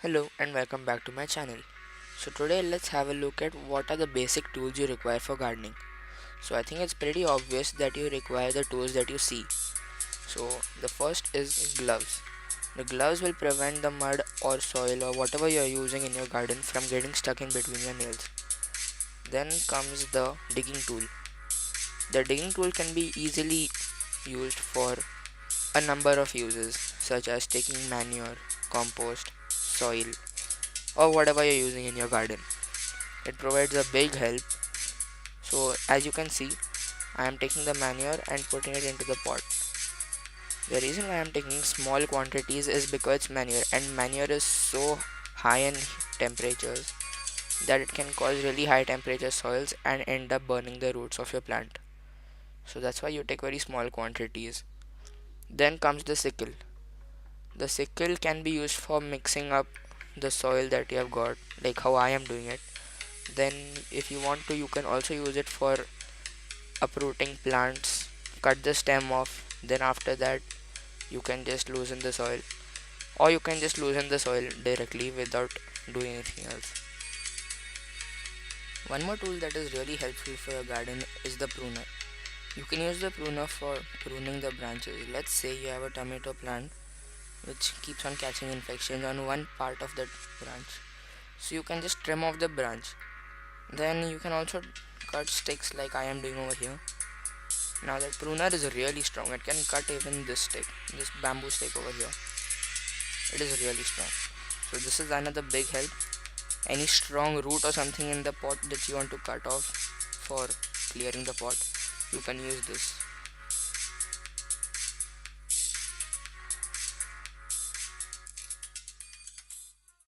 Hello and welcome back to my channel. So today let's have a look at what are the basic tools you require for gardening. So I think it's pretty obvious that you require the tools that you see. So the first is gloves. The gloves will prevent the mud or soil or whatever you are using in your garden from getting stuck in between your nails. Then comes the digging tool. The digging tool can be easily used for a number of uses such as taking manure, compost, soil or whatever you're using in your garden. It provides a big help. So as you can see, I am taking the manure and putting it into the pot. The reason why I am taking small quantities is because it's manure, and manure is so high in temperatures that it can cause really high temperature soils and end up burning the roots of your plant. So that's why you take very small quantities. Then comes the sickle. The sickle can be used for mixing up the soil that you have got, like how I am doing it. Then if you want to, you can also use it for uprooting plants. Cut the stem off, then after that you can just loosen the soil, or you can just loosen the soil directly without doing anything else. One more tool that is really helpful for your garden is the pruner. You can use the pruner for pruning the branches. Let's say you have a tomato plant which keeps on catching infections on one part of that branch, so you can just trim off the branch. Then you can also cut sticks like I am doing over here. Now that pruner is really strong. It can cut even this stick, this bamboo stick over here. It is really strong. So this is another big help. Any strong root or something in the pot that you want to cut off for clearing the pot, you can use this.